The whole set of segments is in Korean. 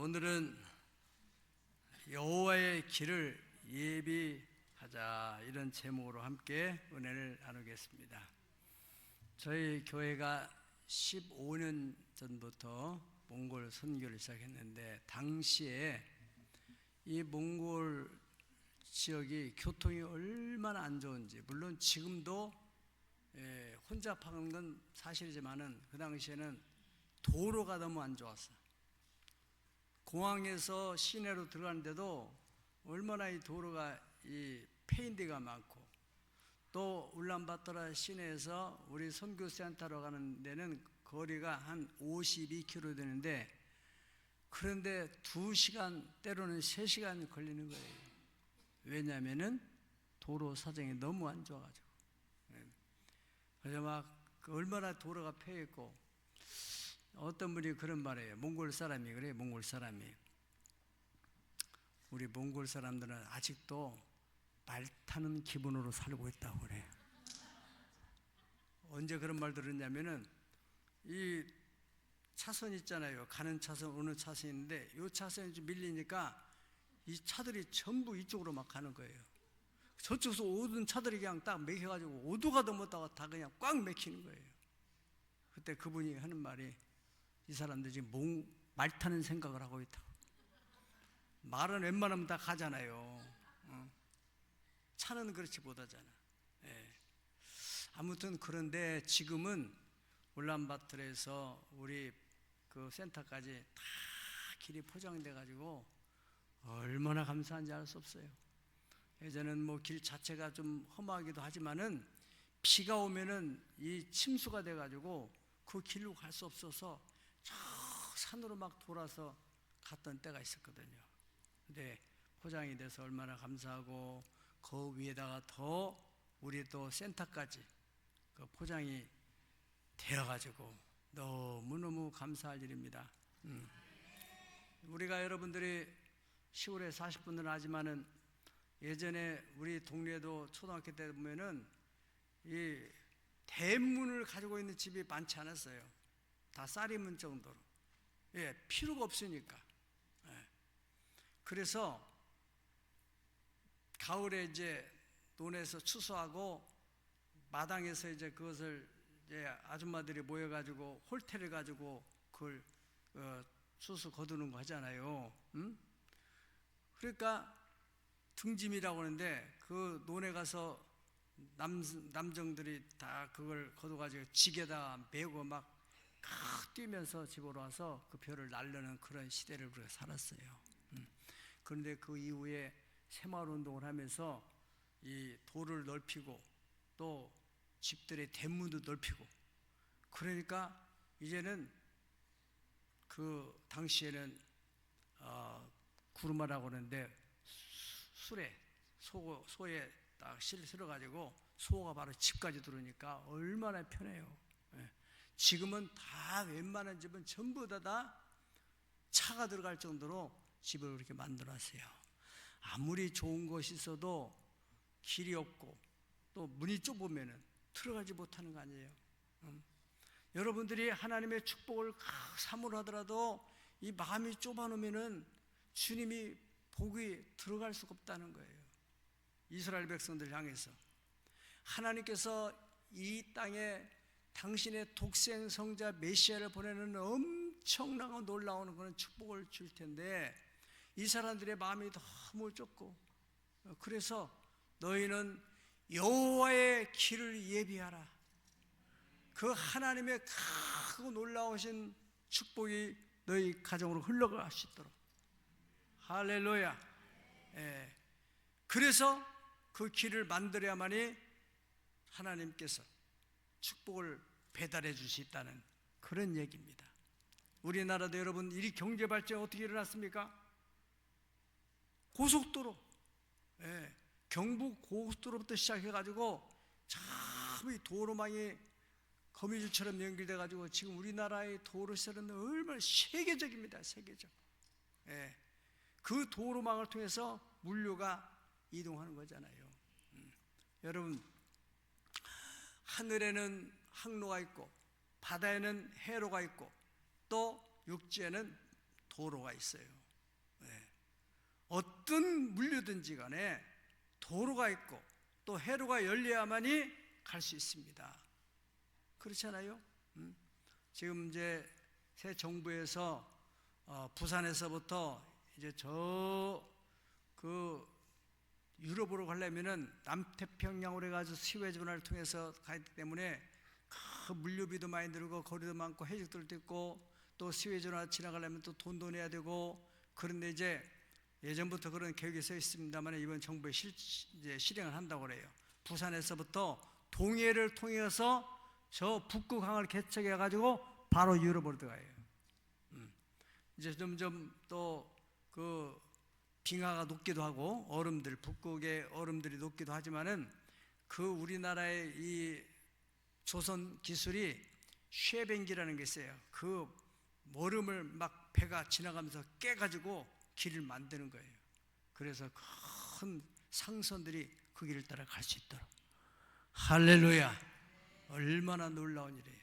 오늘은 여호와의 길을 예비하자, 이런 제목으로 함께 은혜를 나누겠습니다. 저희 교회가 15년 전부터 몽골 선교를 시작했는데, 당시에 이 몽골 지역이 교통이 얼마나 안 좋은지, 물론 지금도 혼잡한 건 사실이지만은 그 당시에는 도로가 너무 안 좋았어. 공항에서 시내로 들어가는데도 얼마나 이 도로가 이 페인데가 많고, 또 울란바토르 시내에서 우리 선교센터로 가는 데는 거리가 한 52km 되는데, 그런데 2시간 때로는 3시간 걸리는 거예요. 왜냐하면은 도로 사정이 너무 안 좋아가지고. 그래서 막 얼마나 도로가 폐했고, 어떤 분이 그런 말이에요. 몽골 사람이 그래요. 몽골 사람이, 우리 몽골 사람들은 아직도 말 타는 기분으로 살고 있다고 그래요. 언제 그런 말 들었냐면은, 이 차선 있잖아요. 가는 차선, 어느 차선인데 이 차선이 좀 밀리니까 이 차들이 전부 이쪽으로 막 가는 거예요. 저쪽에서 오던 차들이 그냥 딱 막혀가지고 오도가도 못하고 다 그냥 꽉 막히는 거예요. 그때 그분이 하는 말이, 이 사람들이 지금 말 타는 생각을 하고 있다고. 말은 웬만하면 다 가잖아요. 차는 그렇지 못하잖아. 아무튼 그런데 지금은 울란바토르에서 우리 그 센터까지 다 길이 포장돼 가지고 얼마나 감사한지 알 수 없어요. 예전엔 뭐 길 자체가 좀 험하기도 하지만은 비가 오면은 이 침수가 돼 가지고 그 길로 갈 수 없어서 저 산으로 막 돌아서 갔던 때가 있었거든요. 근데 포장이 돼서 얼마나 감사하고, 그 위에다가 더 우리 또 센터까지 그 포장이 되어가지고 너무너무 감사할 일입니다. 우리가 여러분들이 시골에 40분을 하지만은, 예전에 우리 동네도 초등학교 때 보면은 이 대문을 가지고 있는 집이 많지 않았어요. 다 쌀이문 정도로. 필요가 없으니까. 그래서 가을에 이제 논에서 추수하고 마당에서 이제 그것을 이제 아줌마들이 모여가지고 홀태를 가지고 그걸 추수 거두는 거 하잖아요. 그러니까 등짐이라고 하는데, 그 논에 가서 남정들이 다 그걸 거둬가지고 지게다 메고 막 뛰면서 집으로 와서 그 벼를 날르는 그런 시대를 우리가 살았어요. 그런데 그 이후에 새마을 운동을 하면서 이 도를 넓히고 또 집들의 대문도 넓히고, 그러니까 이제는 그 당시에는 구르마라고 하는데, 술에 소에 딱 실어가지고 소가 바로 집까지 들어오니까 얼마나 편해요. 지금은 다 웬만한 집은 전부 다 차가 들어갈 정도로 집을 그렇게 만들었어요. 아무리 좋은 것이 있어도 길이 없고 또 문이 좁으면 들어가지 못하는 거 아니에요. 여러분들이 하나님의 축복을 사모를 하더라도 이 마음이 좁아 놓으면 주님이 복이 들어갈 수가 없다는 거예요. 이스라엘 백성들 향해서 하나님께서 이 땅에 당신의 독생 성자 메시아를 보내는 엄청나고 놀라운 그런 축복을 줄 텐데, 이 사람들의 마음이 너무 좁고, 그래서 너희는 여호와의 길을 예비하라. 그 하나님의 크고 놀라우신 축복이 너희 가정으로 흘러갈 수 있도록. 할렐루야. 그래서 그 길을 만들어야만이 하나님께서 축복을 배달해 줄 수 있다는 그런 얘기입니다. 우리나라도 여러분, 이 경제 발전이 어떻게 일어났습니까? 고속도로, 경부 고속도로부터 시작해가지고 참 이 도로망이 거미줄처럼 연결돼가지고 지금 우리나라의 도로 시설은 얼마나 세계적입니다. 세계적. 그 도로망을 통해서 물류가 이동하는 거잖아요. 여러분, 하늘에는 항로가 있고 바다에는 해로가 있고 또 육지에는 도로가 있어요. 네. 어떤 물류든지 간에 도로가 있고 또 해로가 열려야만이 갈 수 있습니다. 그렇잖아요. 지금 이제 새 정부에서 부산에서부터 이제 유럽으로 가려면은 남태평양으로 해가지고 스웨즈 운하를 통해서 가기 때문에 그 물류비도 많이 들고 거리도 많고 해적들도 있고 또 스웨즈 운하 지나가려면 또 돈도 내야 되고, 그런데 이제 예전부터 그런 계획이 써 있습니다만 이번 정부에 이제 실행을 한다고 그래요. 부산에서부터 동해를 통해서 저 북극항을 개척해 가지고 바로 유럽으로 들어가요. 이제 점점 또 그 빙하가 녹기도 하고 북극의 얼음들이 녹기도 하지만은 그 우리나라의 이 조선 기술이 쉐뱅기라는 게 있어요. 그 얼음을 막 배가 지나가면서 깨가지고 길을 만드는 거예요. 그래서 큰 상선들이 그 길을 따라 갈 수 있도록. 할렐루야! 얼마나 놀라운 일이에요.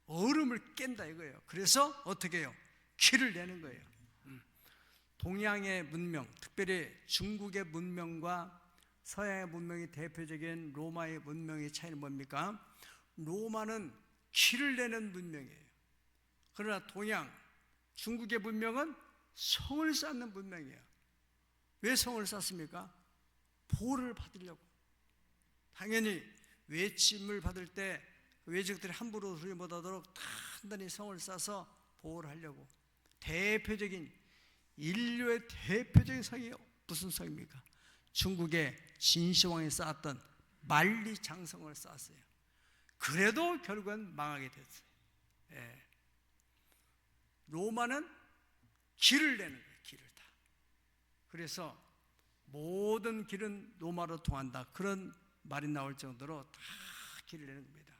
얼음을 깬다 이거예요. 그래서 어떻게 해요? 길을 내는 거예요. 동양의 문명, 특별히 중국의 문명과 서양의 문명이 대표적인 로마의 문명의 차이는 뭡니까? 로마는 길을 내는 문명이에요. 그러나 중국의 문명은 성을 쌓는 문명이에요. 왜 성을 쌓습니까? 보호를 받으려고. 당연히 외침을 받을 때 외적들이 함부로 소리 못하도록 단단히 성을 쌓아서 보호를 하려고. 인류의 대표적인 성이 무슨 성입니까? 중국의 진시황이 쌓았던 만리장성을 쌓았어요. 그래도 결국은 망하게 됐어요. 예. 로마는 길을 내는 거예요. 길을 다. 그래서 모든 길은 로마로 통한다, 그런 말이 나올 정도로 다 길을 내는 겁니다.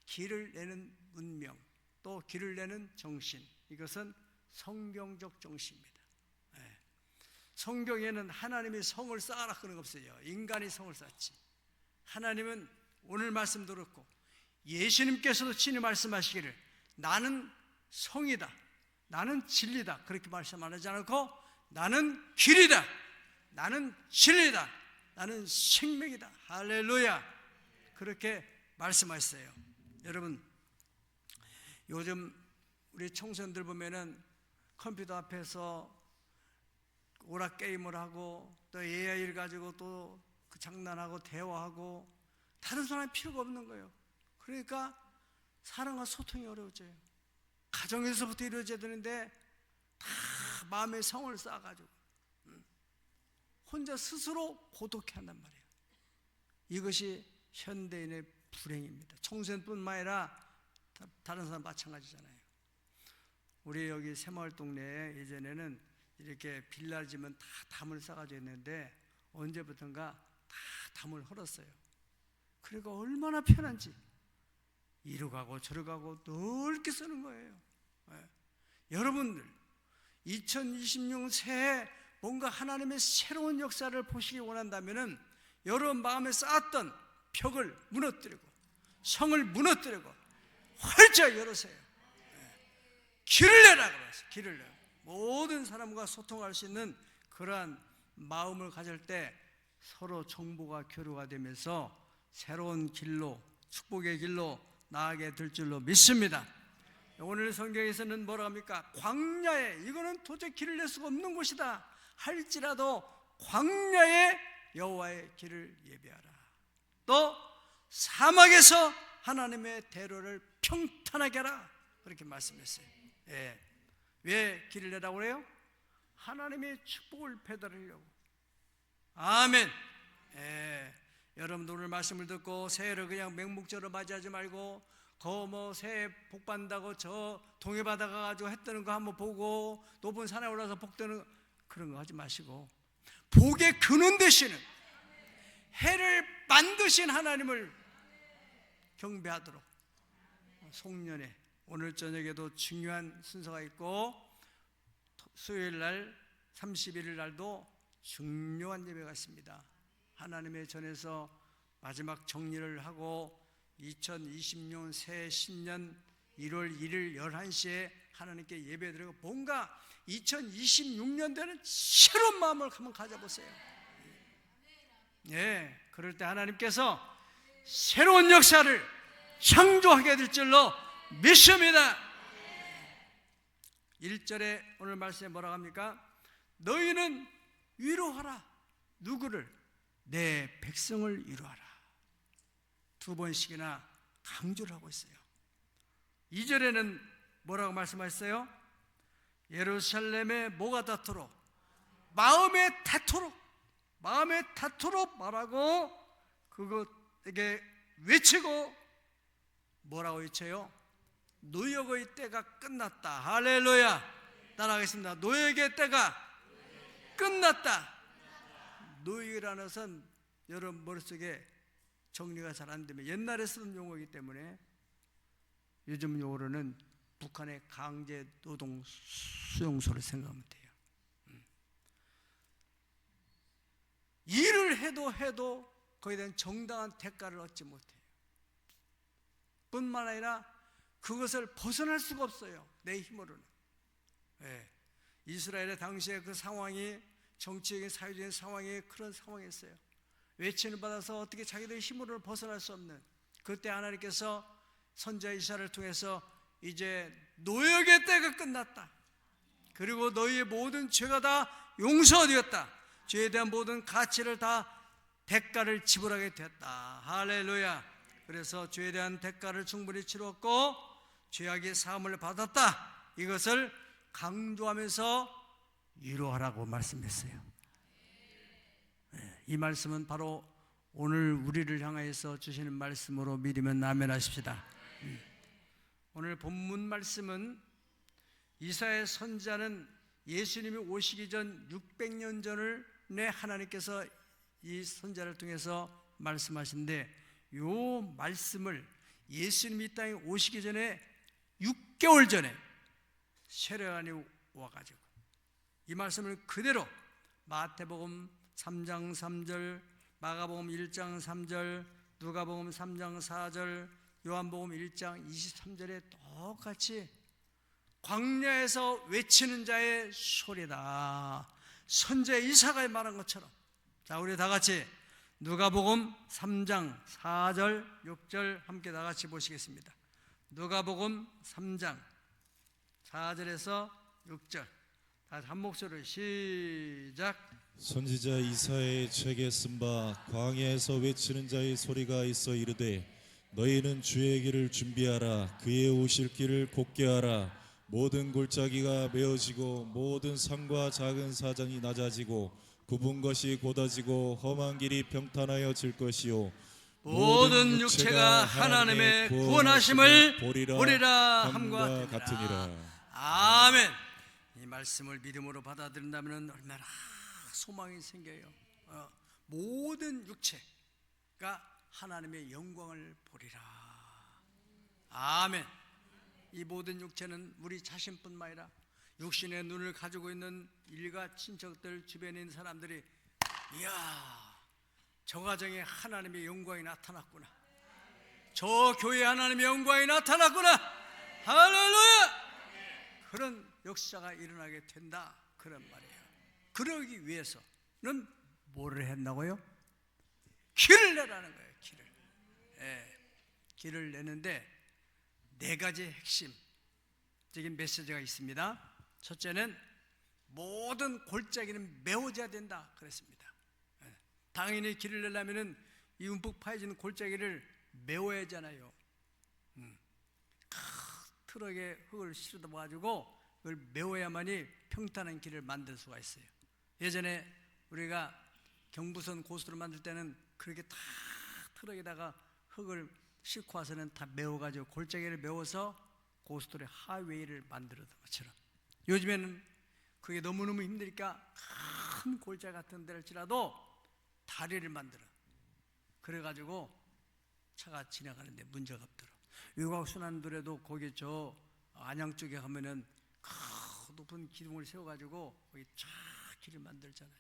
길을 내는 문명, 또 길을 내는 정신, 이것은 성경적 정신입니다. 예. 성경에는 하나님이 성을 쌓아라 그런 거 없어요. 인간이 성을 쌓지. 하나님은 오늘 말씀도 그렇고 예수님께서도 친히 말씀하시기를 나는 성이다, 나는 진리다, 그렇게 말씀 안 하지 않고 나는 길이다, 나는 진리다, 나는 생명이다. 할렐루야! 그렇게 말씀하셨어요. 여러분, 요즘 우리 청소년들 보면은 컴퓨터 앞에서 오락 게임을 하고 또 AI를 가지고 또 그 장난하고 대화하고 다른 사람이 필요가 없는 거예요. 그러니까 사람과 소통이 어려워져요. 가정에서부터 이루어져야 되는데 다 마음의 성을 쌓아가지고 혼자 스스로 고독해한단 말이에요. 이것이 현대인의 불행입니다. 청소년뿐만 아니라 다른 사람 마찬가지잖아요. 우리 여기 새마을 동네에 예전에는 이렇게 빌라를 지면 다 담을 쌓아져 있는데 언제부턴가 다 담을 헐었어요. 그러니까 얼마나 편한지 이리 가고 저리 가고 넓게 쓰는 거예요. 네. 여러분들 2026 새해 뭔가 하나님의 새로운 역사를 보시기 원한다면은 여러분 마음에 쌓았던 벽을 무너뜨리고 성을 무너뜨리고 활짝 열으세요. 길을 내라 그랬어요. 길을 내라. 모든 사람과 소통할 수 있는 그러한 마음을 가질 때 서로 정보가 교류가 되면서 새로운 길로, 축복의 길로 나아가게 될 줄로 믿습니다. 오늘 성경에서는 뭐라 합니까? 광야에, 이거는 도저히 길을 낼 수가 없는 곳이다 할지라도 광야에 여호와의 길을 예비하라. 또 사막에서 하나님의 대로를 평탄하게 하라, 그렇게 말씀했어요. 예. 왜 길을 내라고 그래요? 하나님의 축복을 배달하려고. 아멘. 예. 여러분들 오늘 말씀을 듣고 새해를 그냥 맹목적으로 맞이하지 말고 새해 복 받는다고 저 동해바다 가가지고 해 뜨는 거 한번 보고 높은 산에 올라서 복 뜨는 그런 거 하지 마시고 복의 근원 되시는 해를 만드신 하나님을 경배하도록. 송년회 오늘 저녁에도 중요한 순서가 있고 수요일 날 31일 날도 중요한 예배가 있습니다. 하나님의 전에서 마지막 정리를 하고 2026 새 신년 1월 1일 11시에 하나님께 예배드리고 뭔가 2026년도에는 새로운 마음을 한번 가져보세요. 예, 그럴 때 하나님께서 새로운 역사를 창조하게 될 줄로 믿습니다. 1절에 오늘 말씀에 뭐라고 합니까? 너희는 위로하라. 누구를? 내 백성을 위로하라. 두 번씩이나 강조를 하고 있어요. 2절에는 뭐라고 말씀하셨어요? 예루살렘에 뭐가 닿도록? 마음에 닿도록 말하고 그것에게 외치고 뭐라고 외쳐요? 노역의 때가 끝났다. 할렐루야. 따라하겠습니다. 노역의 때가 끝났다. 노역이라는 것은 여러분 머릿속에 정리가 잘 안 되면 옛날에 쓰던 용어이기 때문에 요즘 용어로는 북한의 강제 노동 수용소를 생각하면 돼요. 일을 해도 거기에 대한 정당한 대가를 얻지 못해요. 뿐만 아니라 그것을 벗어날 수가 없어요. 내 힘으로는. 네. 이스라엘의 당시에 그 상황이 정치적인 사회적인 상황이 그런 상황이었어요. 외침을 받아서 어떻게 자기들의 힘으로는 벗어날 수 없는, 그때 하나님께서 선지자 이사야를 통해서 이제 노역의 때가 끝났다. 그리고 너희의 모든 죄가 다 용서되었다. 죄에 대한 모든 가치를 다 대가를 지불하게 되었다. 할렐루야. 그래서 죄에 대한 대가를 충분히 치렀고 죄악의 사함을 받았다. 이것을 강조하면서 위로하라고 말씀했어요. 이 말씀은 바로 오늘 우리를 향하여서 주시는 말씀으로 믿으면 아멘하십시다. 오늘 본문 말씀은 이사야 선지자는 예수님이 오시기 전 600년 전을 하나님께서 이 선지자를 통해서 말씀하신데, 이 말씀을 예수님이 이 땅에 오시기 전에 6개월 전에 세례요한이 와가지고 이 말씀을 그대로 마태복음 3장 3절, 마가복음 1장 3절, 누가복음 3장 4절, 요한복음 1장 23절에 똑같이 광야에서 외치는 자의 소리다. 선지자 이사야가 말한 것처럼. 자, 우리 다 같이 누가복음 3장 4절 6절 함께 다 같이 보시겠습니다. 누가복음 3장 4절에서 6절 한 목소리로 시작. 선지자 이사야의 책에 쓴 바 광야에서 외치는 자의 소리가 있어 이르되 너희는 주의 길을 준비하라. 그의 오실 길을 곧게 하라. 모든 골짜기가 메어지고 모든 산과 작은 사장이 낮아지고 굽은 것이 곧아지고 험한 길이 평탄하여 질 것이요 모든 육체가 하나님의 구원하심을 보리라 함과 같으니라. 아멘. 이 말씀을 믿음으로 받아들인다면 얼마나 소망이 생겨요. 모든 육체가 하나님의 영광을 보리라. 아멘. 이 모든 육체는 우리 자신뿐만 아니라 육신의 눈을 가지고 있는 일가 친척들 주변에 있는 사람들이, 이야, 저 가정에 하나님의 영광이 나타났구나, 저 교회에 하나님의 영광이 나타났구나, 할렐루야, 그런 역사가 일어나게 된다, 그런 말이에요. 그러기 위해서는 뭐를 했나고요? 길을 내라는 거예요. 길을 내는데 네 가지 핵심적인 메시지가 있습니다. 첫째는 모든 골짜기는 메워져야 된다 그랬습니다. 당연히 길을 내려면 이 움푹 파여진 골짜기를 메워야 하잖아요. 트럭에 흙을 실어다 가지고 그걸 메워야만이 평탄한 길을 만들 수가 있어요. 예전에 우리가 경부선 고속도로 만들 때는 그렇게 다 트럭에다가 흙을 싣고 와서는 다 메워가지고 골짜기를 메워서 고속도로의 하이웨이를 만들었던 것처럼, 요즘에는 그게 너무너무 힘드니까 큰 골짜기 같은 데를지라도 다리를 만들어, 그래가지고 차가 지나가는데 문제가 없도록. 외곽순환도로에도 거기 저 안양 쪽에 가면은 높은 기둥을 세워가지고 거기 쫙 길을 만들잖아요.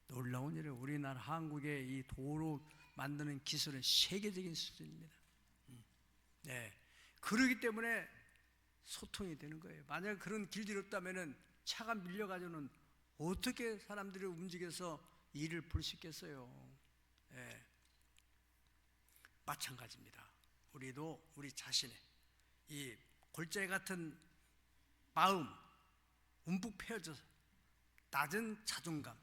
놀라운 일이에요. 우리나라 한국의 이 도로 만드는 기술은 세계적인 수준입니다. 네, 그러기 때문에 소통이 되는 거예요. 만약 그런 길들이 없다면은 차가 밀려가지고는 어떻게 사람들이 움직여서 일을 볼 수 있겠어요? 예. 마찬가지입니다. 우리도 우리 자신의 이 골짜기 같은 마음, 움푹 패여져서 낮은 자존감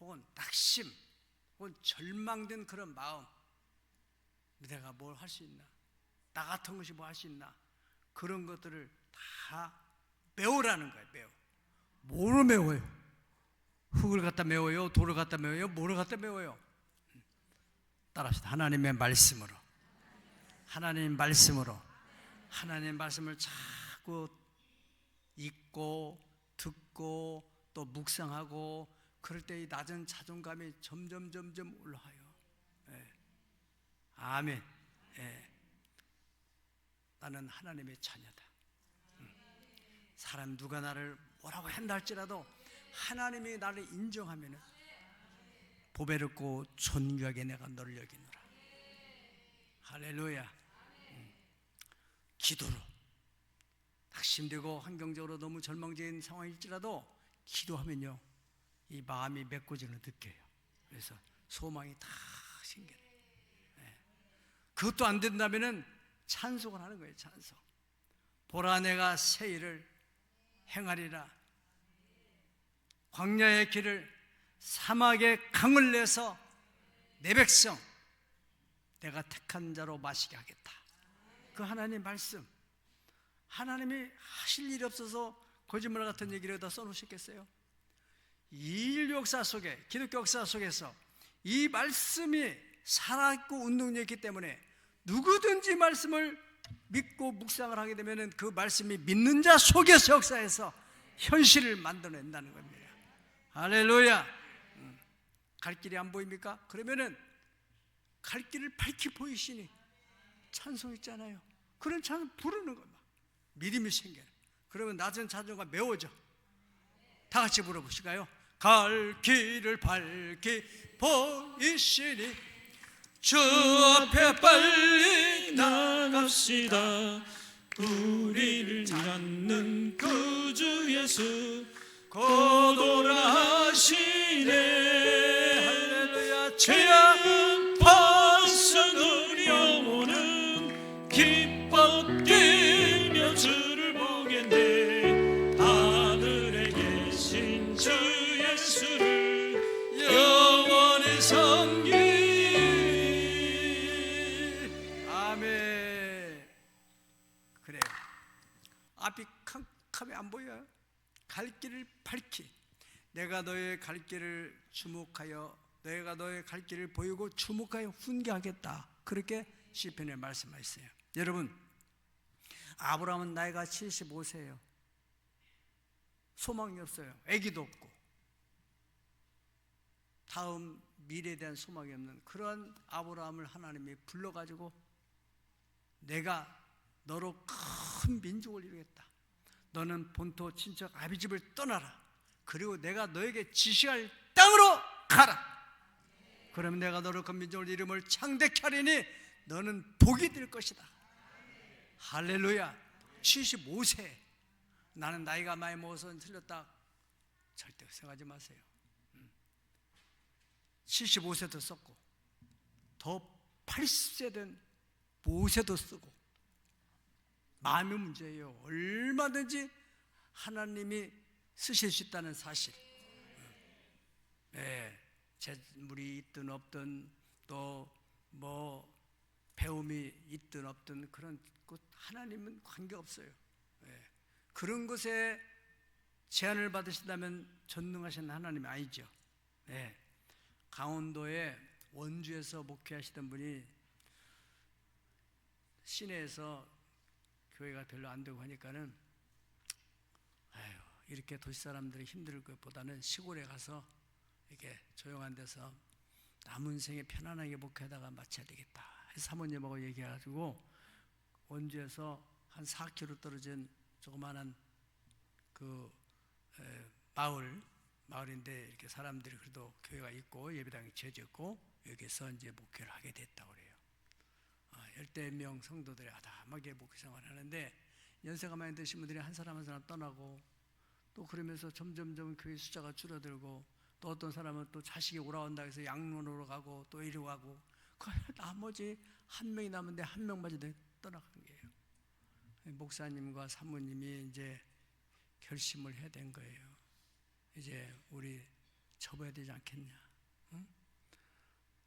혹은 낙심 혹은 절망된 그런 마음, 내가 뭘 할 수 있나, 나 같은 것이 뭐 할 수 있나, 그런 것들을 다 메우라는 거예요. 메워. 뭐로 메워요? 흙을 갖다 메워요? 돌을 갖다 메워요? 뭐를 갖다 메워요? 따라합시다. 하나님의 말씀으로. 하나님의 말씀으로. 하나님의 말씀을 자꾸 읽고 듣고 또 묵상하고, 그럴 때 이 낮은 자존감이 점점 올라와요. 예. 아멘. 예. 나는 하나님의 자녀다. 사람 누가 나를 뭐라고 한다 할지라도 하나님이 나를 인정하면 보배롭고 존귀하게 내가 너를 여기노라. 할렐루야. 기도로 낙심되고 환경적으로 너무 절망적인 상황일지라도 기도하면요, 이 마음이 메꿔지는 느껴요. 그래서 소망이 다 생겨요. 네. 그것도 안 된다면은 찬송을 하는 거예요. 찬송. 보라 내가 새 일을 행하리라. 광야의 길을, 사막의 강을 내서 내 백성 내가 택한 자로 마시게 하겠다. 그 하나님 말씀. 하나님이 하실 일이 없어서 거짓말 같은 얘기를 다 써놓으셨겠어요? 이 인류 역사 속에, 기독교 역사 속에서 이 말씀이 살아있고 운동력이 있기 때문에 누구든지 말씀을 믿고 묵상을 하게 되면 그 말씀이 믿는 자 속에서 역사에서 현실을 만들어낸다는 겁니다. 할렐루야. 갈 길이 안 보입니까? 그러면은 갈 길을 밝히 보이시니 찬송 있잖아요. 그런 찬송 부르는 겁니다. 믿음이 생겨요. 그러면 낮은 자존감 메워져. 다 같이 불러보실까요? 갈 길을 밝히 보이시니 주 앞에 빨리 나갑시다. 우리를 찾는 구주 예수 곧 오라 하시네. 할렐루야. 죄악 벗은 우리 영혼은 기뻐 뛰며 주를 보겠네. 하늘에 계신 주 예수를 영원히 섬기리. 아멘. 그래요. 앞이 캄캄해 안 보여요? 갈 길을 밝히, 내가 너의 갈 길을 주목하여, 내가 너의 갈 길을 보이고 주목하여 훈계하겠다. 그렇게 시편에 말씀하셨어요. 여러분, 아브라함은 나이가 75세예요. 소망이 없어요. 아기도 없고 다음 미래에 대한 소망이 없는 그런 아브라함을 하나님이 불러가지고 내가 너로 큰 민족을 이루겠다. 너는 본토 친척 아비집을 떠나라. 그리고 내가 너에게 지시할 땅으로 가라. 그러면 내가 너로 큰 민족을 이름을 창대케 하리니 너는 복이 될 것이다. 할렐루야. 75세. 나는 나이가 많이 먹어서 틀렸다. 절대 생각하지 마세요. 75세도 썼고 더 80세 된 모세도 쓰고, 마음의 문제예요. 얼마든지 하나님이 쓰실 수 있다는 사실. 네, 재물이 있든 없든 또 뭐 배움이 있든 없든 그런 것 하나님은 관계없어요. 네, 그런 것에 제한을 받으신다면 전능하신 하나님이 아니죠. 네, 강원도에 원주에서 목회하시던 분이 시내에서 교회가 별로 안 되고 하니까는 아유, 이렇게 도시 사람들이 힘들 것보다는 시골에 가서 이렇게 조용한 데서 남은 생에 편안하게 목회하다가 마쳐야 되겠다 해서 사모님하고 얘기해가지고 원주에서 한 4km 떨어진 조그마한 그 마을인데 이렇게 사람들이 그래도 교회가 있고 예배당이 지어졌고 여기서 이제 목회를 하게 됐다고 그래요. 10대 명 성도들이 아담하게 목회 생활을 하는데 연세가 많이 드신 분들이 한 사람 한 사람 떠나고, 또 그러면서 점점점 교회 숫자가 줄어들고, 또 어떤 사람은 또 자식이 오라온다 해서 양론으로 가고 또 이리로 가고, 그 나머지 한 명이 남은데 한 명마저 떠나간 거예요. 목사님과 사모님이 이제 결심을 해야 된 거예요. 이제 우리 접어야 되지 않겠냐? 응?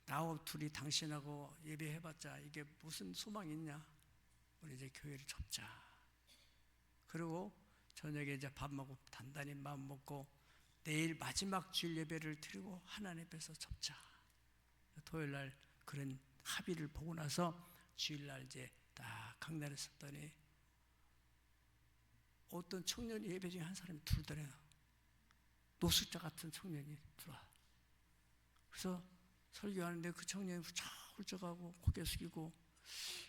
나하고 둘이 당신하고 예배해봤자 이게 무슨 소망이 있냐? 우리 이제 교회를 접자. 그리고 저녁에 이제 밥 먹고 단단히 마음 먹고 내일 마지막 주일 예배를 드리고 하나님 앞에서 접자. 토요일 날 그런 합의를 보고 나서 주일 날 이제 딱 강단에 섰더니 어떤 청년이 예배 중에 한 사람이 들더래요. 노숙자 같은 청년이 들어와. 그래서 설교하는데 그 청년이 훌쩍하고 고개 숙이고,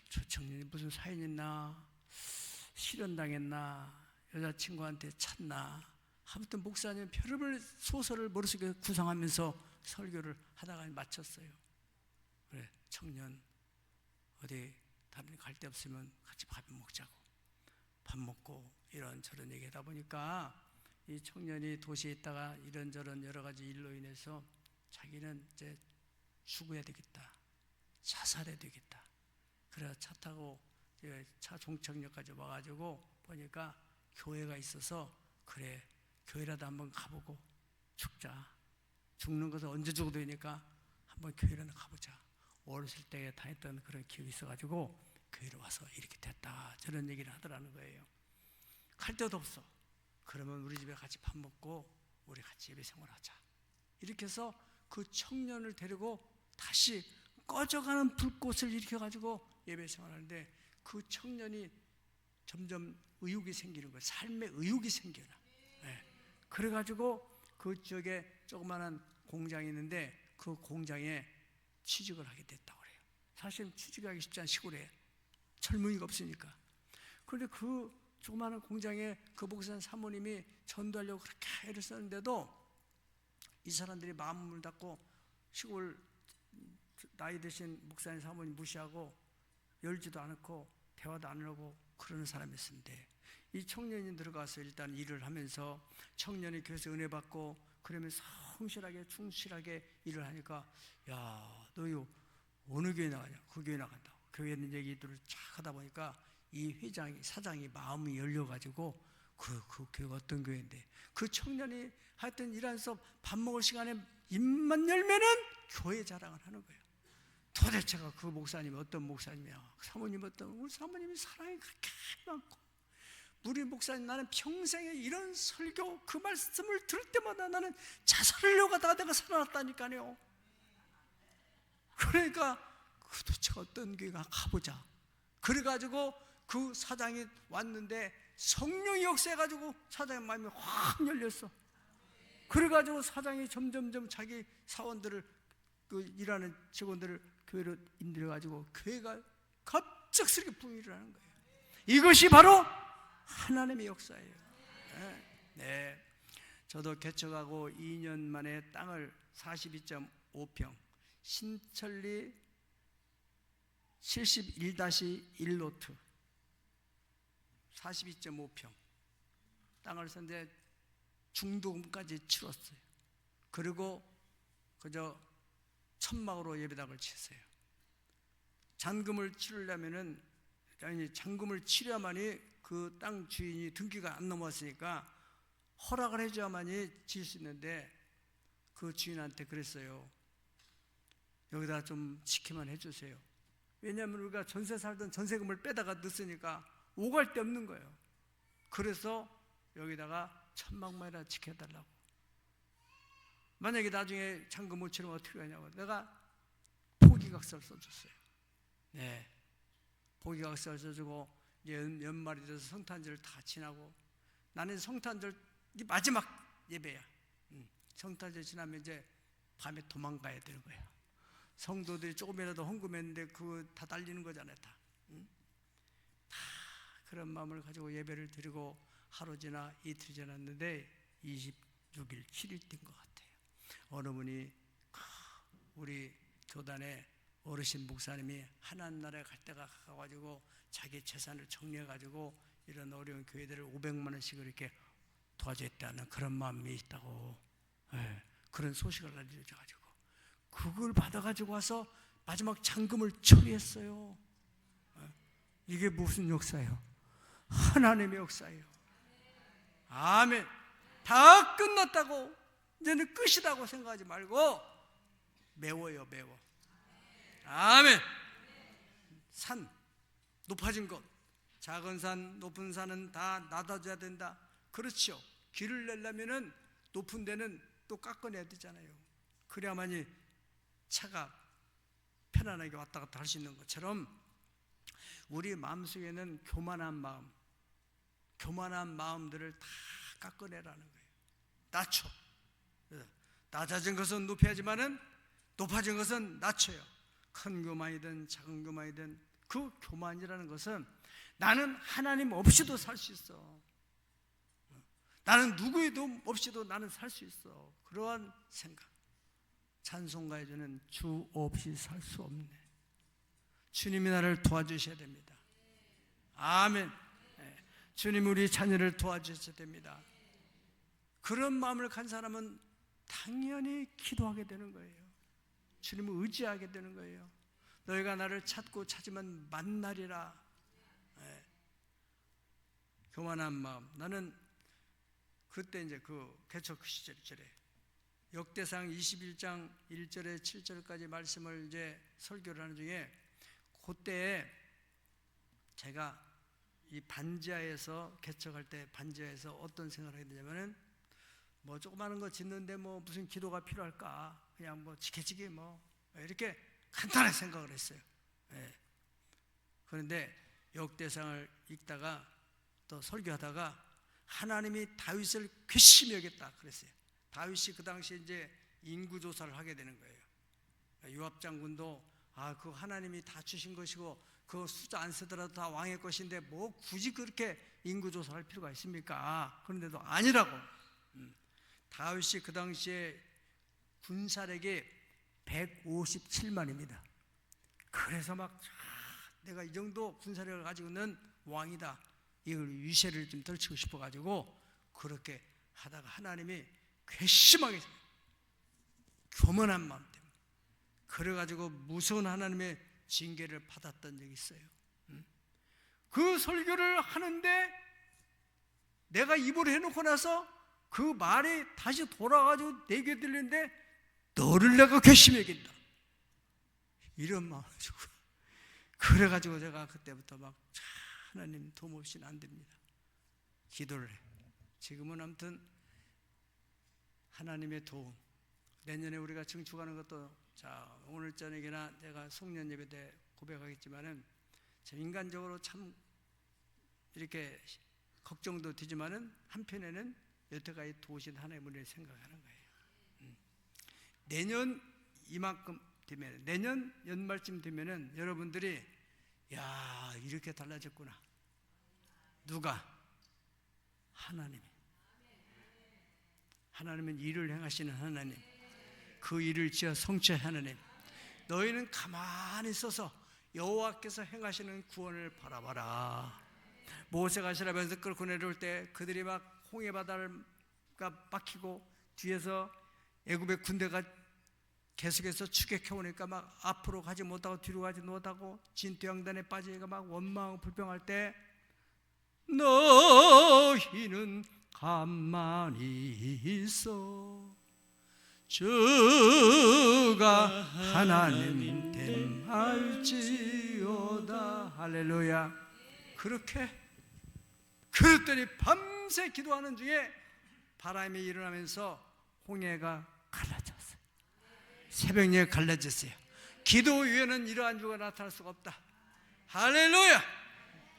저 청년이 무슨 사연 있나, 실현당했나, 여자친구한테 찼나, 아무튼 목사님 별의별 소설을 머릿속에 구상하면서 설교를 하다가 마쳤어요. 그래, 청년 어디 다른 데 갈 데 없으면 같이 밥 먹자고. 밥 먹고 이런저런 얘기하다 보니까 이 청년이 도시에 있다가 이런저런 여러 가지 일로 인해서 자기는 이제 죽어야 되겠다, 자살해야 되겠다. 그래서 차 타고 차 종착역까지 와가지고 보니까 교회가 있어서, 그래 교회라도 한번 가보고 죽자. 죽는 것은 언제 죽어도 되니까 한번 교회라도 가보자. 어렸을 때 다녔던 그런 기억이 있어가지고 교회로 와서 이렇게 됐다, 저런 얘기를 하더라는 거예요. 갈 데도 없어. 그러면 우리 집에 같이 밥 먹고 우리 같이 예배 생활하자. 이렇게 해서 그 청년을 데리고 다시 꺼져가는 불꽃을 일으켜가지고 예배 생활하는데, 그 청년이 점점 의욕이 생기는 거예요. 삶의 의욕이 생겨나. 네. 그래가지고 그 지역에 조그마한 공장이 있는데 그 공장에 취직을 하게 됐다고 그래요. 사실 취직하기 쉽지 않은 시골에 젊은이가 없으니까. 그런데 그 조그마한 공장에 그 목사님 사모님이 전도하려고 그렇게 애를 썼는데도 이 사람들이 마음을 닫고 시골 나이 드신 목사님 사모님 무시하고 열지도 않고 대화도 안 하고 그러는 사람이었는데, 이 청년이 들어가서 일단 일을 하면서 청년이 교회에서 은혜 받고 그러면서 성실하게 충실하게 일을 하니까, 야, 너 어느 교회 나가냐? 그 교회 나간다고. 교회 있는 얘기들을 쫙 하다 보니까 이 회장이, 사장이 마음이 열려가지고 그 교회가 어떤 교회인데, 그 청년이 하여튼 일하면서 밥 먹을 시간에 입만 열면은 교회 자랑을 하는 거예요. 도대체가 그 목사님이 어떤 목사님이야, 사모님 어떤, 우리 사모님이 사랑이 그렇게 많고, 우리 목사님 나는 평생에 이런 설교 그 말씀을 들을 때마다 나는 자살하려고 하다가 내가 살아났다니까요. 그러니까 도대체 어떤 교회가 가보자. 그래가지고 그 사장이 왔는데 성령이 역사해가지고 사장의 마음이 확 열렸어. 그래가지고 사장이 점점점 자기 사원들을, 그 일하는 직원들을 교회로 인들여가지고 교회가 갑작스럽게 부흥을 하는 거예요. 이것이 바로 하나님의 역사예요. 네. 저도 개척하고 2년 만에 땅을 42.5평 신천리 71-1로트 42.5평 땅을 샀는데 중도금까지 치렀어요. 그리고 그저 천막으로 예배당을 쳤어요. 잔금을 치르려면은, 아니 잔금을 치려야만이 그 땅 주인이 등기가 안 넘었으니까 허락을 해줘야만이 지을 수 있는데, 그 주인한테 그랬어요. 여기다 좀 지키만 해주세요. 왜냐하면 우리가 전세 살던 전세금을 빼다가 넣었으니까 오갈 데 없는 거예요. 그래서 여기다가 천막만이라 지켜달라고. 만약에 나중에 잔금 못 치르면 어떻게 하냐고 내가 포기각서를 써줬어요. 네, 포기각서를 써주고 이제 연말이 돼서 성탄절을 다 지나고, 나는 성탄절 마지막 예배야. 성탄절 지나면 이제 밤에 도망가야 되는 거야. 성도들이 조금이라도 헌금했는데 그거 다 달리는 거잖아요. 다 그런 마음을 가지고 예배를 드리고 하루 지나 이틀 지났는데 26일, 7일 뛴 것 같아요. 어느 분이 우리 교단에 어르신 목사님이 하나님 나라에 갈 때가 가가지고 자기 재산을 정리해가지고 이런 어려운 교회들을 500만 원씩 이렇게 도와줬다는 그런 마음이 있다고, 예, 그런 소식을 알려줘가지고 그걸 받아가지고 와서 마지막 잔금을 처리했어요. 예, 이게 무슨 역사예요? 하나님의 역사예요. 아멘. 다 끝났다고, 이제는 끝이라고 생각하지 말고 메워요, 메워. 아멘. 산, 높아진 곳, 작은 산, 높은 산은 다 낮아져야 된다. 그렇죠. 길을 내려면은 높은 데는 또 깎아내야 되잖아요. 그래야만이 차가 편안하게 왔다 갔다 할 수 있는 것처럼 우리 마음속에는 교만한 마음, 교만한 마음들을 다 깎아내라는 거예요. 낮춰. 낮아진 것은 높여야지만은 높아진 것은 낮춰요. 큰 교만이든 작은 교만이든 그 교만이라는 것은 나는 하나님 없이도 살 수 있어. 나는 누구에도 없이도 나는 살 수 있어. 그러한 생각. 찬송가에 주는 주 없이 살 수 없네. 주님이 나를 도와주셔야 됩니다. 아멘. 주님 우리 자녀를 도와주셔야 됩니다. 그런 마음을 간 사람은 당연히 기도하게 되는 거예요. 주님을 의지하게 되는 거예요. 너희가 나를 찾고 찾으면 만나리라. 교만한 마음. 나는 그때 이제 그 개척 시절에 역대상 21장 1절에 7절까지 말씀을 이제 설교를 하는 중에 그때 제가 이 반지하에서 개척할 때 반지하에서 어떤 생각을 하게 되냐면은 뭐 조그마한 거 짓는데 뭐 무슨 기도가 필요할까? 그냥 뭐 지켜지게 뭐 이렇게 간단하게 생각을 했어요. 예. 그런데 역대상을 읽다가 또 설교하다가 하나님이 다윗을 괘씸히 여겼다 그랬어요. 다윗이 그 당시에 이제 인구 조사를 하게 되는 거예요. 요압 장군도 그 하나님이 다 주신 것이고 그 숫자 안 쓰더라도 다 왕의 것인데 뭐 굳이 그렇게 인구 조사할 필요가 있습니까? 그런데도 아니라고. 다윗이 그 당시에 군사력이 157만입니다. 그래서 막 내가 이 정도 군사력을 가지고 있는 왕이다. 이걸 위세를 좀 떨치고 싶어가지고 그렇게 하다가 하나님이 괘씸하게 교만한 마음 때문에 그래가지고 무서운 하나님의 징계를 받았던 적이 있어요. 그 설교를 하는데 내가 입으로 해놓고 나서 그 말이 다시 돌아가지고 내 귀에 들리는데 너를 내가 괘씸히 여긴다 이런 마음을 주고 그래가지고 제가 그때부터 막 하나님 도움 없이는 안 됩니다. 기도를 해. 지금은 아무튼 하나님의 도움. 내년에 우리가 증축하는 것도 자 오늘 저녁이나 내가 송년 예배 때 고백하겠지만은 인간적으로 참 이렇게 걱정도 되지만은 한편에는 여태까지 도우신 하나님의 은혜를 생각하는 거예요. 내년 이만큼 되면 내년 연말쯤 되면은 여러분들이 야 이렇게 달라졌구나. 누가? 하나님은 일을 행하시는 하나님, 그 일을 지어 성취하는 하나님. 너희는 가만히 있어서 여호와께서 행하시는 구원을 바라봐라. 모세가 이스라엘에서 끌고 내려올 때 그들이 막 홍해 바다가 막히고 뒤에서 애굽의 군대가 계속해서 추격해 오니까 막 앞으로 가지 못하고 뒤로 가지 못하고 진퇴양단에 빠지니까 막 원망하고 불평할 때 너희는 가만히 있어 주가 하나님 됨할지어다. 할렐루야. 그렇게 그랬더니 밤새 기도하는 중에 바람이 일어나면서 홍해가 갈라졌어요. 새벽녘에 갈라졌어요. 기도 위에는 이러한 주가 나타날 수가 없다. 할렐루야.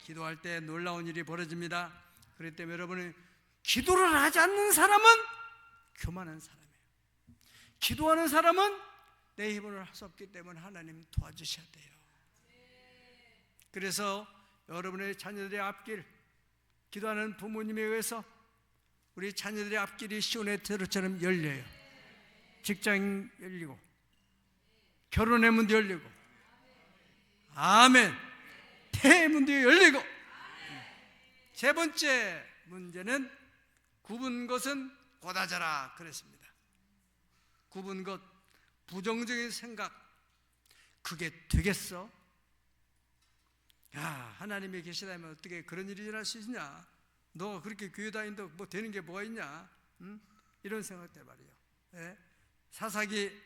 기도할 때 놀라운 일이 벌어집니다. 그렇기 때문에 여러분은 기도를 하지 않는 사람은 교만한 사람이에요. 기도하는 사람은 내 힘으로 할 수 없기 때문에 하나님 도와주셔야 돼요. 그래서 여러분의 자녀들의 앞길, 기도하는 부모님에 의해서 우리 자녀들의 앞길이 시온의 ter처럼 열려요. 직장 열리고 결혼의 문도 열리고 아멘. 태의 문도 열리고 세 번째 문제는 굽은 것은 곧아져라 그랬습니다. 굽은 것, 부정적인 생각, 그게 되겠어? 야, 하나님이 계시다면 어떻게 그런 일이 일어날 수 있냐? 너가 그렇게 교회 다닌다 뭐 되는 게 뭐가 있냐? 응? 이런 생각들 말이에요. 예? 사사기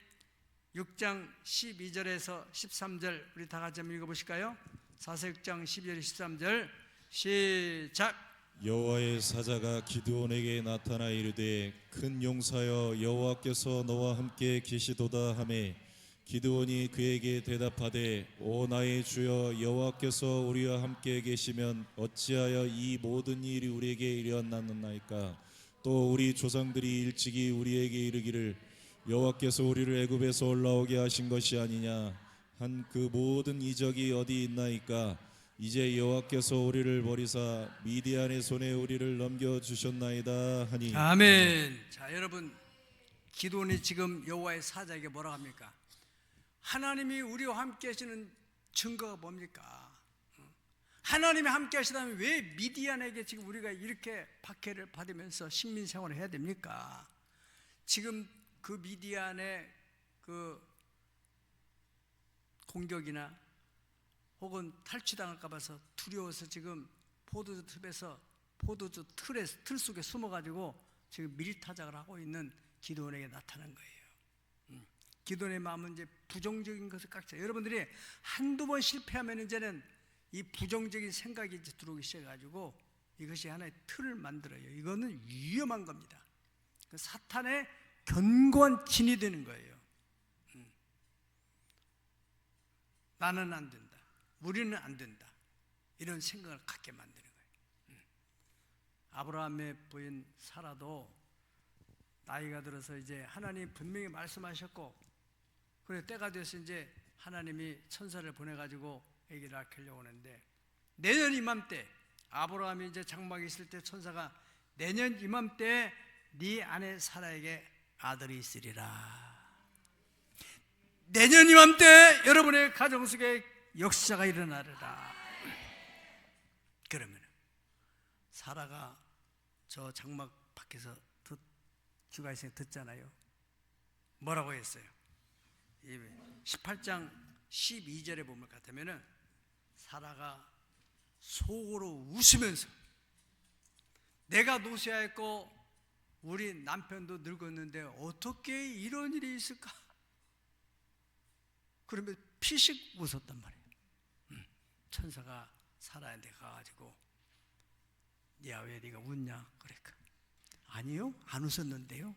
6장 12절에서 13절 우리 다 같이 한번 읽어보실까요? 사사기 6장 12절 13절 시작. 여호와의 사자가 기드온에게 나타나 이르되 큰 용사여 여호와께서 너와 함께 계시도다 하매 기드온이 그에게 대답하되 오 나의 주여 여호와께서 우리와 함께 계시면 어찌하여 이 모든 일이 우리에게 일어났나이까. 또 우리 조상들이 일찍이 우리에게 이르기를 여호와께서 우리를 애굽에서 올라오게 하신 것이 아니냐 한 그 모든 이적이 어디 있나이까. 이제 여호와께서 우리를 버리사 미디안의 손에 우리를 넘겨주셨나이다 하니. 아멘. 자, 여러분, 기드온이 지금 여호와의 사자에게 뭐라고 합니까? 하나님이 우리와 함께 하시는 증거가 뭡니까? 하나님이 함께 하시다면 왜 미디안에게 지금 우리가 이렇게 박해를 받으면서 식민 생활을 해야 됩니까? 지금 그 미디안의 그 공격이나 혹은 탈취당할까 봐서 두려워서 지금 포도주 틀 속에 숨어가지고 지금 밀타작을 하고 있는 기드온에게 나타난 거예요. 기드온의 마음은 이제 부정적인 것을 깎자. 여러분들이 한두 번 실패하면 이제는 이 부정적인 생각이 이제 들어오기 시작해가지고 이것이 하나의 틀을 만들어요. 이거는 위험한 겁니다. 사탄의 견고한 진이 되는 거예요. 나는 안 된다. 우리는 안 된다. 이런 생각을 갖게 만드는 거예요. 아브라함의 부인 사라도 나이가 들어서 이제 하나님 분명히 말씀하셨고, 그래 때가 돼서 이제 하나님이 천사를 보내가지고 아기를 낳으려고 하는데, 내년 이맘때 아브라함이 이제 장막에 있을 때 천사가 내년 이맘때 네 아내 사라에게 아들이 있으리라. 내년 이맘때 여러분의 가정 속에 역사가 일어나리라. 그러면 사라가 저 장막 밖에서 주가에서 듣잖아요. 뭐라고 했어요? 18장 12절에 보면 같으면은 사라가 속으로 웃으면서 내가 노쇠하였고 우리 남편도 늙었는데 어떻게 이런 일이 있을까? 그러면 피식 웃었단 말이에요. 천사가 사라한테 가가지고 야, 왜 네가 웃냐? 그러니까 아니요, 안 웃었는데요.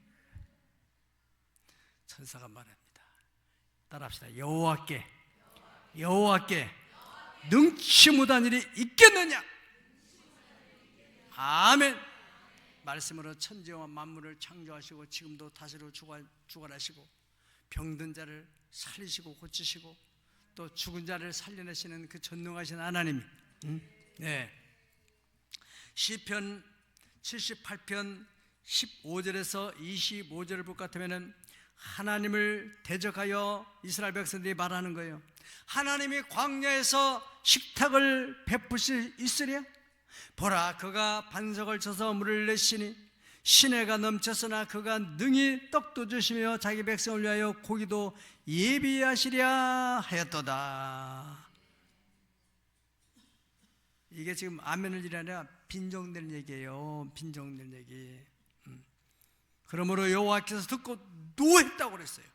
천사가 말합니다. 따라합시다. 여호와께 능치 못한 일이 있겠느냐? 아멘. 말씀으로 천지와 만물을 창조하시고 지금도 다시로 주관하시고 병든 자를 살리시고 고치시고 또 죽은 자를 살려내시는 그 전능하신 하나님이 네. 시편 78편 15절에서 25절을 볼 것 같으면 하나님을 대적하여 이스라엘 백성들이 말하는 거예요. 하나님이 광야에서 식탁을 베푸실 있으랴? 보라, 그가 반석을 쳐서 물을 내시니 시내가 넘쳤으나 그가 능히 떡도 주시며 자기 백성을 위하여 고기도 예비하시랴 하였도다. 이게 지금 아멘을 일하냐 빈정된 얘기예요. 빈정된 얘기. 그러므로 여호와께서 듣고 노했다고 그랬어요.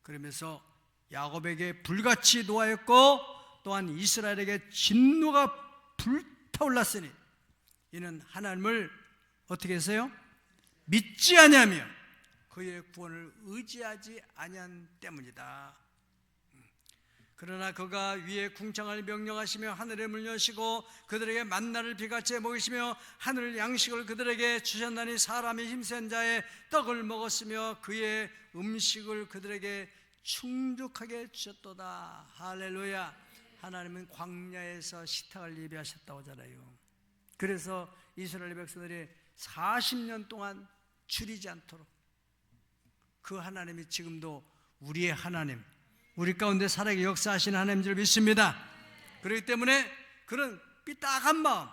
그러면서 야곱에게 불같이 노하였고 또한 이스라엘에게 진노가 불타올랐으니 이는 하나님을 어떻게 했어요? 믿지 아니하며 그의 구원을 의지하지 아니한 때문이다. 그러나 그가 위에 궁창을 명령하시며 하늘의 문을 여시고 그들에게 만나를 비같이 먹이시며 하늘 양식을 그들에게 주셨나니 사람이 힘센 자의 떡을 먹었으며 그의 음식을 그들에게 충족하게 주셨도다. 할렐루야. 하나님은 광야에서 식탁을 예비하셨다고 하잖아요. 그래서 이스라엘 백성들이 40년 동안 줄이지 않도록 그 하나님이 지금도 우리의 하나님, 우리 가운데 살아계 역사하시는 하나님인 줄 믿습니다. 그렇기 때문에 그런 삐딱한 마음,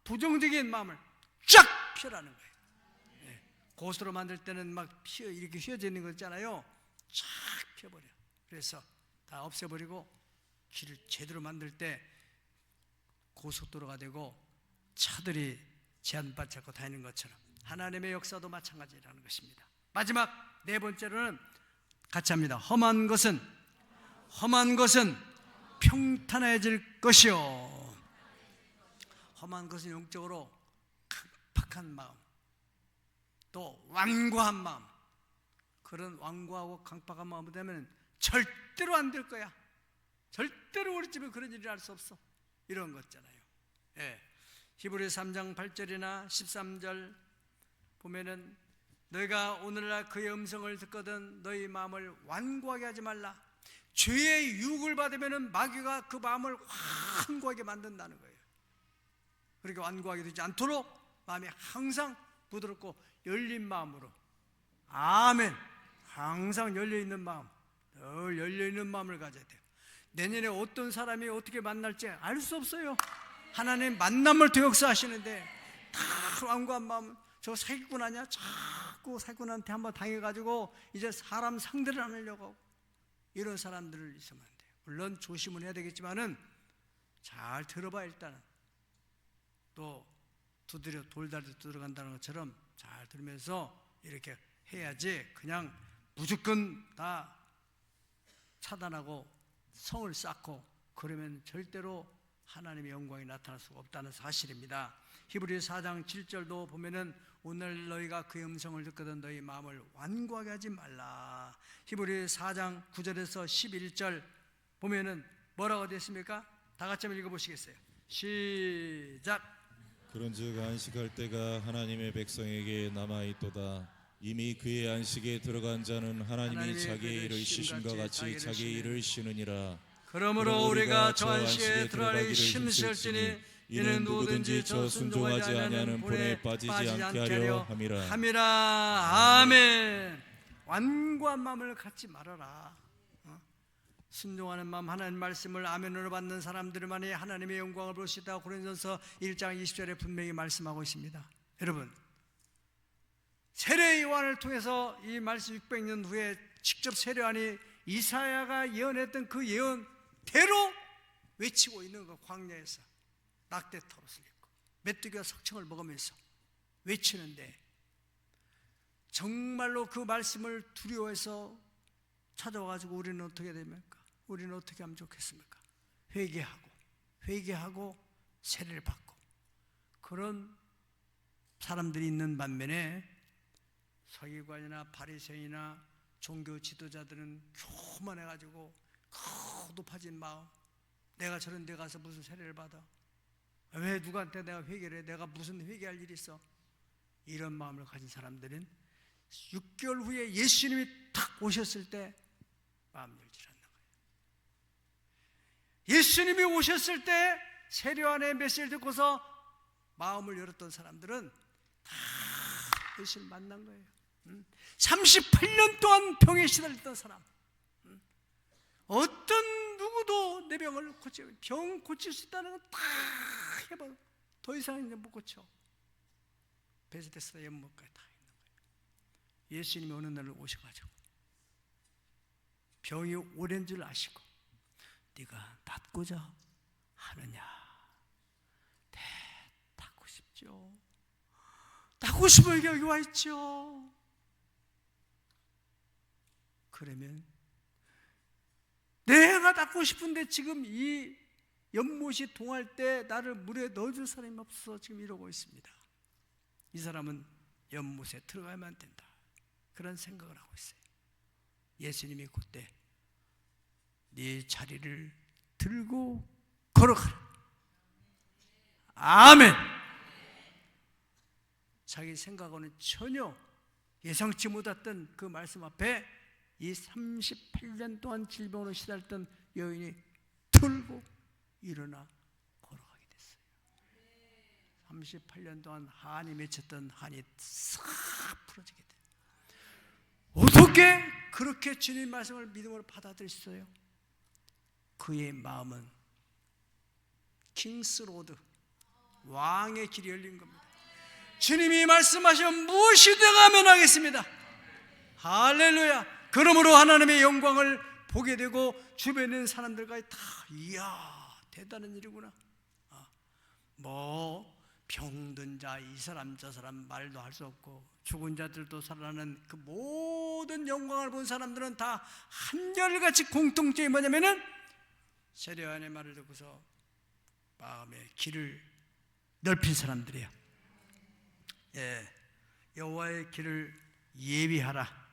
부정적인 마음을 쫙 펴라는 거예요. 예. 고수로 만들 때는 막 이렇게 휘어져 있는 거 있잖아요. 쫙 펴버려. 그래서 다 없애버리고 길을 제대로 만들 때 고속도로가 되고 차들이 제한받지 않고 다니는 것처럼 하나님의 역사도 마찬가지라는 것입니다. 마지막 네 번째로는 같이 합니다. 험한 것은 평탄해질 것이요. 험한 것은 영적으로 강팍한 마음, 또 완고한 마음, 그런 완고하고 강팍한 마음이 되면 절대로 안 될 거야. 절대로 우리 집에 그런 일을 할 수 없어. 이런 거 있잖아요. 예. 히브리서 3장 8절이나 13절 보면은 너희가 오늘날 그의 음성을 듣거든 너희 마음을 완고하게 하지 말라. 죄의 유혹을 받으면은 마귀가 그 마음을 완고하게 만든다는 거예요. 그렇게 완고하게 되지 않도록 마음이 항상 부드럽고 열린 마음으로, 아멘, 항상 열려있는 마음, 늘 열려있는 마음을 가져야 돼요. 내년에 어떤 사람이 어떻게 만날지 알 수 없어요. 하나님 만남을 또 역사하시는데 다 완고한 마음, 저 사기꾼 아니야? 자꾸 사기꾼한테 한번 당해가지고 이제 사람 상대를 안 하려고 하고, 이런 사람들을 있으면 안 돼요. 물론 조심은 해야 되겠지만은 잘 들어봐. 일단은 또 두드려 돌다리 들어간다는 것처럼 잘 들으면서 이렇게 해야지, 그냥 무조건 다 차단하고 성을 쌓고 그러면 절대로 하나님의 영광이 나타날 수가 없다는 사실입니다. 히브리서 4장 7절도 보면은 오늘 너희가 그의 음성을 듣거든 너희 마음을 완고하게 하지 말라. 히브리서 4장 9절에서 11절 보면은 뭐라고 됐습니까? 다 같이 한번 읽어보시겠어요? 시작. 그런즉 안식할 때가 하나님의 백성에게 남아있도다. 이미 그의 안식에 들어간 자는 하나님이 자기의 일을 쉬심과 같이 자기의 일을 쉬느니라. 그러므로 우리가 저 안식에 들어가기 힘쓸지니 이는 누구든지 저 순종하지 아니하는 본에 빠지지 않게 하려 함이라. 아멘. 완고한 마음을 갖지 말아라. 순종하는 마음, 하나님 말씀을 아멘으로 받는 사람들만이 하나님의 영광을 볼 수 있다고 고린도전서 1장 20절에 분명히 말씀하고 있습니다. 여러분, 세례 요한을 통해서 이 말씀 600년 후에 직접 세례 요한이 이사야가 예언했던 그 예언대로 외치고 있는 거, 광야에서 낙대 털옷을 입고 메뚜기와 석청을 먹으면서 외치는데, 정말로 그 말씀을 두려워해서 찾아와가지고 우리는 어떻게 됩니까? 우리는 어떻게 하면 좋겠습니까? 회개하고 세례를 받고 그런 사람들이 있는 반면에 서기관이나 바리새인이나 종교 지도자들은 교만해가지고 높아진 마음, 내가 저런 데 가서 무슨 세례를 받아? 왜 누구한테 내가 회개를 해? 내가 무슨 회개할 일이 있어? 이런 마음을 가진 사람들은 6개월 후에 예수님이 탁 오셨을 때 마음 열지 않는 거예요. 예수님이 오셨을 때 세례 요한의 메시지를 듣고서 마음을 열었던 사람들은 다 예수를 만난 거예요. 38년 동안 병에 시달렸던 사람, 어떤 누구도 내 병을 병 고칠 수 있다는 건 다 해봐. 더 이상 이제 못 고쳐. 베스데스다 연못까지 다 있는 거예요. 예수님이 어느 날 오셔가지고 병이 오랜 줄 아시고 네가 낫고자 하느냐? 네, 낫고 싶죠. 낫고 싶어 여기 와 있죠. 그러면 내가 낫고 싶은데 지금 이 연못이 동할 때 나를 물에 넣어줄 사람이 없어 지금 이러고 있습니다. 이 사람은 연못에 들어가면 안 된다, 그런 생각을 하고 있어요. 예수님이 그때 네 자리를 들고 걸어가라. 아멘. 자기 생각과는 전혀 예상치 못했던 그 말씀 앞에 이 38년 동안 질병으로 시달렸던 여인이 들고 일어나 걸어가게 됐어요. 38년 동안 한이 맺혔던 한이 싹 풀어지게 돼요. 어떻게 그렇게 주님 말씀을 믿음으로 받아들였어요? 그의 마음은 킹스로드, 왕의 길이 열린 겁니다. 주님이 말씀하시면 무엇이 되가면 하겠습니다. 할렐루야. 그러므로 하나님의 영광을 보게 되고 주변에 있는 사람들과 다 이야 대단한 일이구나. 뭐 병든 자 이 사람 저 사람 말도 할 수 없고 죽은 자들도 살아나는 그 모든 영광을 본 사람들은 다 한결같이 공통점이 뭐냐면은 세례요한의 말을 듣고서 마음의 길을 넓힌 사람들이에요. 여호와의 길을 예비하라.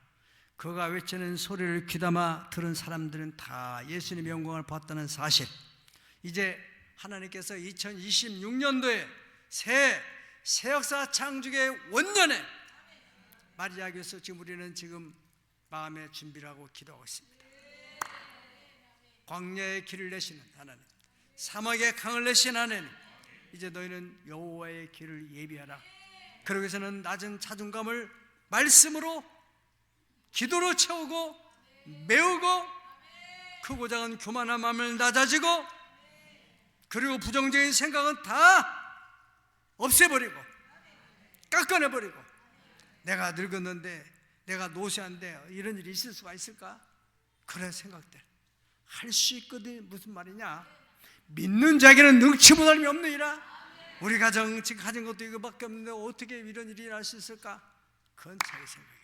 그가 외치는 소리를 귀담아 들은 사람들은 다 예수님의 영광을 봤다는 사실. 이제 하나님께서 2026년도에 새 역사 창조의 원년에 마리아에게 위해서 지금 우리는 지금 마음의 준비를 하고 기도하고 있습니다. 광야의 길을 내시는 하나님, 사막의 강을 내신 하나님, 이제 너희는 여호와의 길을 예비하라. 그러기 위해서는 낮은 자존감을 말씀으로 기도로 채우고 메우고 크고 작은 교만한 마음을 낮아지고 그리고 부정적인 생각은 다 없애버리고 깎아내버리고 내가 늙었는데 내가 노쇠한데 이런 일이 있을 수가 있을까? 그런 생각들 할 수 있거든. 무슨 말이냐? 믿는 자에게는 능치 못할 힘이 없느니라. 우리 가정 지금 가진 것도 이거밖에 없는데 어떻게 이런 일이 날 수 있을까? 그건 자기 생각이에요.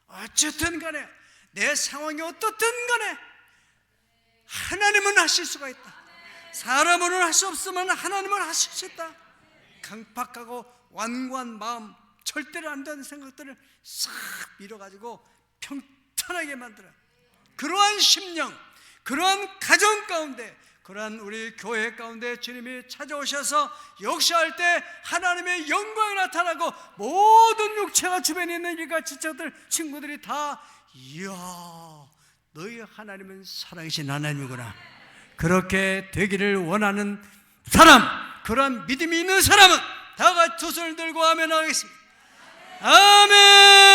어쨌든 간에 내 상황이 어떻든 간에 하나님은 하실 수가 있다. 사람으로는 할 수 없으면 하나님은 하실 수 있다. 강팍하고 완고한 마음, 절대로 안 되는 생각들을 싹 밀어가지고 평탄하게 만들어. 그러한 심령, 그러한 가정 가운데, 그러한 우리 교회 가운데 주님이 찾아오셔서 역사할 때 하나님의 영광이 나타나고 모든 육체가 주변에 있는 일가 지체들 친구들이 다 이야 너희 하나님은 살아계신 하나님이구나. 그렇게 되기를 원하는 사람, 그러한 믿음이 있는 사람은 다 같이 두 손을 들고 아멘 하겠습니다. 아멘.